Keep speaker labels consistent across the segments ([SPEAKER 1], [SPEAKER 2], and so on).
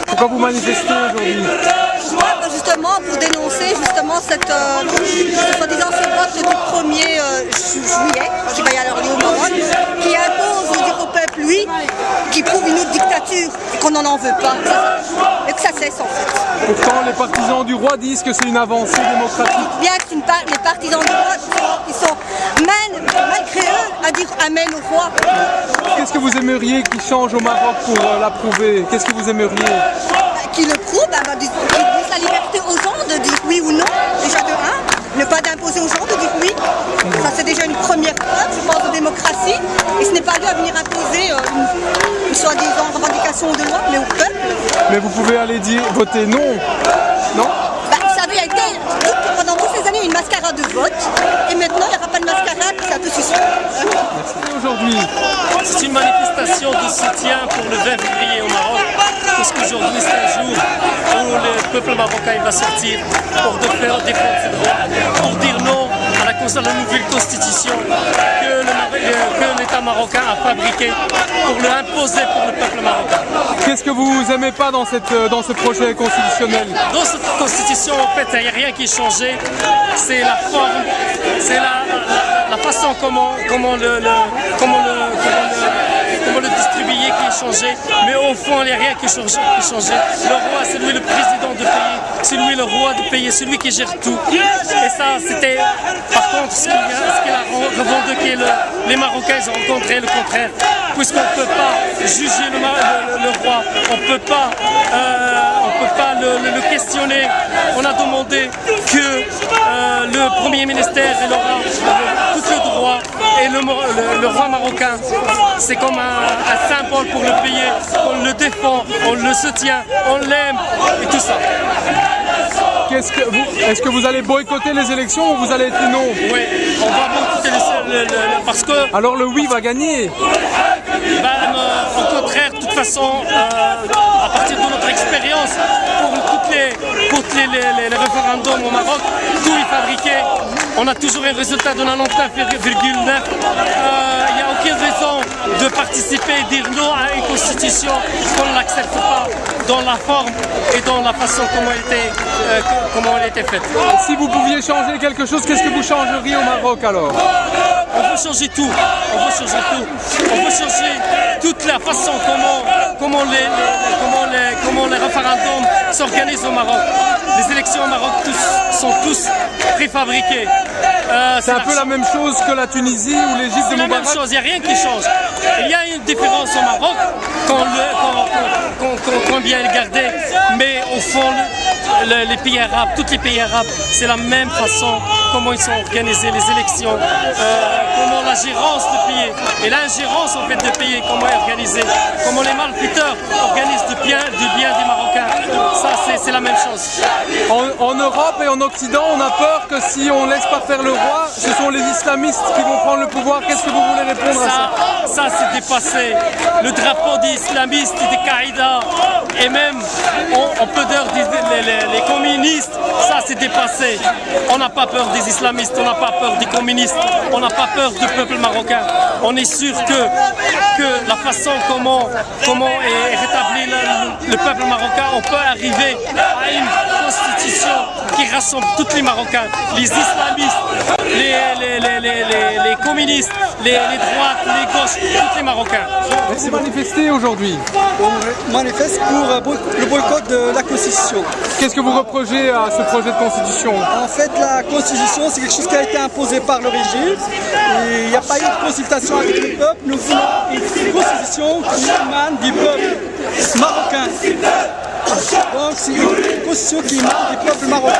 [SPEAKER 1] Pourquoi vous manifestez aujourd'hui?
[SPEAKER 2] Justement pour dénoncer justement cette soi-disant ce vote du 1er juillet, qui va y avoir lieu au Maroc, qui impose au peuple, lui, qui prouve une autre dictature et qu'on n'en veut pas. Et que ça cesse en fait.
[SPEAKER 1] Pourtant les partisans du roi disent que c'est une avancée démocratique.
[SPEAKER 2] Bien que les partisans du roi, ils sont malgré eux à dire amen au roi.
[SPEAKER 1] Qu'est-ce que vous aimeriez qu'il change au Maroc pour l'approuver? Qu'est-ce que vous aimeriez?
[SPEAKER 2] Qui le prouve, qu'ils disent la liberté aux gens de dire oui ou non, déjà de un, ne pas d'imposer aux gens de dire oui. Ça c'est déjà une première preuve, je pense, de démocratie. Et ce n'est pas dû à venir imposer une soi-disant revendication de loi, mais au peuple.
[SPEAKER 1] Mais vous pouvez aller dire voter non, non?
[SPEAKER 2] Vous savez, il y a été pendant toutes ces années une mascarade de vote, et maintenant il n'y aura pas de mascarade, c'est un peu suspect.
[SPEAKER 1] Aujourd'hui,
[SPEAKER 3] c'est une manifestation de soutien pour le 20 février au Maroc, parce qu'aujourd'hui c'est un jour où le peuple marocain il va sortir pour défendre ses droits, pour dire non à la nouvelle constitution que l'État marocain a fabriquée pour l'imposer pour le peuple marocain.
[SPEAKER 1] Qu'est-ce que vous n'aimez pas dans ce projet constitutionnel?
[SPEAKER 3] Dans cette constitution, en fait, il n'y a rien qui est changé. C'est la forme, c'est la façon comment le distribuer qui est changé. Mais au fond, il n'y a rien qui est changé. Le roi, c'est lui le président du pays, c'est lui le roi du pays, c'est lui qui gère tout. Et ça, c'était par contre ce qu'il a revendiqué les Marocains, ils ont rencontré le contraire. Puisqu'on ne peut pas juger le roi, on ne peut pas le questionner. On a demandé que le Premier ministre aura tout le droit et le roi marocain, c'est comme un symbole pour le pays. On le défend, on le soutient, on l'aime et tout ça.
[SPEAKER 1] Est-ce que vous allez boycotter les élections ou vous allez être non?
[SPEAKER 3] Oui, on va boycotter parce que...
[SPEAKER 1] Alors le oui va gagner?
[SPEAKER 3] Au contraire, de toute façon, à partir de notre expérience, pour tous les référendums au Maroc, tout est fabriqué. On a toujours un résultat de 99,9. Il n'y a aucune raison de participer et dire non à une constitution qu'on ne l'accepte pas dans la forme et dans la façon comment elle était faite.
[SPEAKER 1] Et si vous pouviez changer quelque chose, qu'est-ce que vous changeriez au Maroc alors?
[SPEAKER 3] On veut changer tout. On veut changer tout. On veut changer toute la façon comment les référendums s'organisent au Maroc. Les élections au Maroc sont tous préfabriquées.
[SPEAKER 1] C'est un peu la même chose que la Tunisie ou l'Égypte de Moubarak?
[SPEAKER 3] C'est la même chose, il n'y a rien qui change. Il y a une différence au Maroc qu'on vient le garder, mais au fond, les pays arabes, tous les pays arabes, c'est la même façon comment ils sont organisés, les élections, comment la gérance du pays et l'ingérence en fait du pays, comment est organisée, comment les malfaiteurs organisent du bien des Marocains. Ça, c'est la même chose.
[SPEAKER 1] En Europe et en Occident, on a peur que si on laisse pas faire le roi, ce sont les islamistes qui vont prendre le pouvoir. Qu'est-ce que vous voulez répondre à ça?
[SPEAKER 3] Ça, c'est dépassé. Le drapeau des islamistes et des Qaïda, et même, on peut dire les communistes, ça c'est dépassé. On n'a pas peur des islamistes, on n'a pas peur des communistes, on n'a pas peur du peuple marocain. On est sûr que la façon comment est rétabli le peuple marocain, on peut arriver à une constitution qui rassemble tous les Marocains, les islamistes, les communistes, les droites, les gauches, tous les Marocains.
[SPEAKER 1] Merci. Manifester aujourd'hui.
[SPEAKER 4] On manifeste pour le boycott de la Constitution.
[SPEAKER 1] Qu'est-ce que vous reprochez à ce projet de Constitution?
[SPEAKER 4] En fait, la Constitution, c'est quelque chose qui a été imposé par le régime. Et il n'y a pas eu de consultation avec le peuple. Nous voulons une Constitution qui émane du peuple marocain. Donc c'est une constitution qui émane du peuple marocain.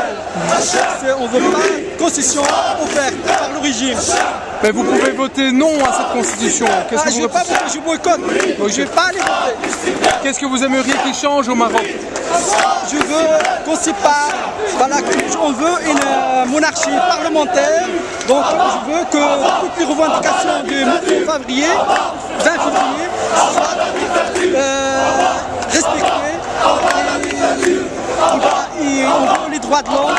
[SPEAKER 4] On ne veut pas une constitution offerte par le régime.
[SPEAKER 1] Mais vous pouvez voter non à cette constitution.
[SPEAKER 4] Je ne vais pas voter, je boycotte. Je ne vais pas aller voter.
[SPEAKER 1] Qu'est-ce que vous aimeriez qu'il change au Maroc?
[SPEAKER 4] Je veux qu'on sépare. Voilà, on veut une monarchie parlementaire. Donc je veux que toutes les revendications du 20 février soient respectées. Et on veut les droits de l'homme.